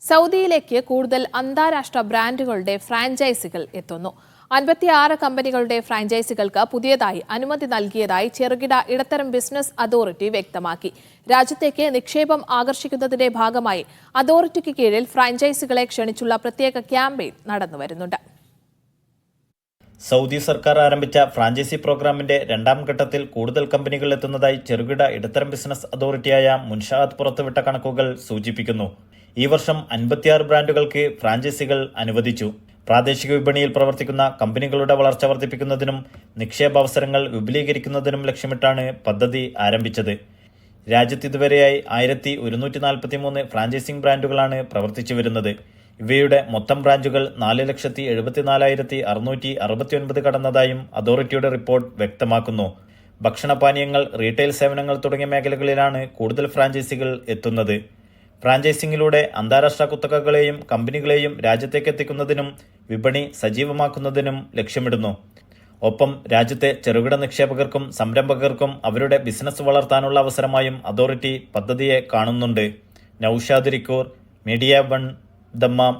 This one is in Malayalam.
സൗദിയിലേക്ക് കൂടുതൽ അന്താരാഷ്ട്ര ബ്രാൻഡുകളുടെ ഫ്രാഞ്ചൈസികൾ എത്തുന്നു. 56 കമ്പനികളുടെ ഫ്രാഞ്ചൈസികൾക്ക് പുതിയതായി അനുമതി നൽകിയതായി ചെറുകിട ഇടത്തരം ബിസിനസ് അതോറിറ്റി വ്യക്തമാക്കി. രാജ്യത്തേക്ക് നിക്ഷേപം ആകർഷിക്കുന്നതിന്റെ ഭാഗമായി അതോറിറ്റിക്ക് കീഴിൽ ഫ്രാഞ്ചൈസികളെ ക്ഷണിച്ചുള്ള പ്രത്യേക ക്യാമ്പയിൻ നടന്നുവരുന്നുണ്ട്. സൗദി സർക്കാർ ആരംഭിച്ച ഫ്രാഞ്ചൈസി പ്രോഗ്രാമിന്റെ രണ്ടാം ഘട്ടത്തിൽ കൂടുതൽ കമ്പനികൾ എത്തുന്നതായി ചെറുകിട ഇടത്തരം ബിസിനസ് അതോറിറ്റിയായ മുൻഷാഅത്ത് പുറത്തുവിട്ട കണക്കുകൾ സൂചിപ്പിക്കുന്നു. ഈ വർഷം 56 ബ്രാൻഡുകൾക്ക് ഫ്രാഞ്ചൈസികൾ അനുവദിച്ചു. പ്രാദേശിക വിപണിയിൽ പ്രവർത്തിക്കുന്ന കമ്പനികളുടെ വളർച്ച വർദ്ധിപ്പിക്കുന്നതിനും നിക്ഷേപാവസരങ്ങൾ വിപുലീകരിക്കുന്നതിനും ലക്ഷ്യമിട്ടാണ് പദ്ധതി ആരംഭിച്ചത്. രാജ്യത്ത് ഇതുവരെയായി 1143 ഫ്രാഞ്ചൈസിംഗ് ബ്രാൻഡുകളാണ് പ്രവർത്തിച്ചു വരുന്നത്. ഇവയുടെ മൊത്തം ബ്രാഞ്ചുകൾ 4,74,669 കടന്നതായും അതോറിറ്റിയുടെ റിപ്പോർട്ട് വ്യക്തമാക്കുന്നു. ഭക്ഷണപാനീയങ്ങൾ, റീറ്റെയിൽ സേവനങ്ങൾ തുടങ്ങിയ മേഖലകളിലാണ് കൂടുതൽ ഫ്രാഞ്ചൈസികൾ എത്തുന്നത്. ഫ്രാഞ്ചൈസിംഗിലൂടെ അന്താരാഷ്ട്ര കുത്തകകളെയും കമ്പനികളെയും രാജ്യത്തേക്ക് എത്തിക്കുന്നതിനും വിപണി സജീവമാക്കുന്നതിനും ലക്ഷ്യമിടുന്നു. ഒപ്പം രാജ്യത്തെ ചെറുകിട നിക്ഷേപകർക്കും സംരംഭകർക്കും അവരുടെ ബിസിനസ് വളർത്താനുള്ള അവസരമായും അതോറിറ്റി പദ്ധതിയെ കാണുന്നുണ്ട്. Naushad റിക്കൂർ, media 1, Dammam.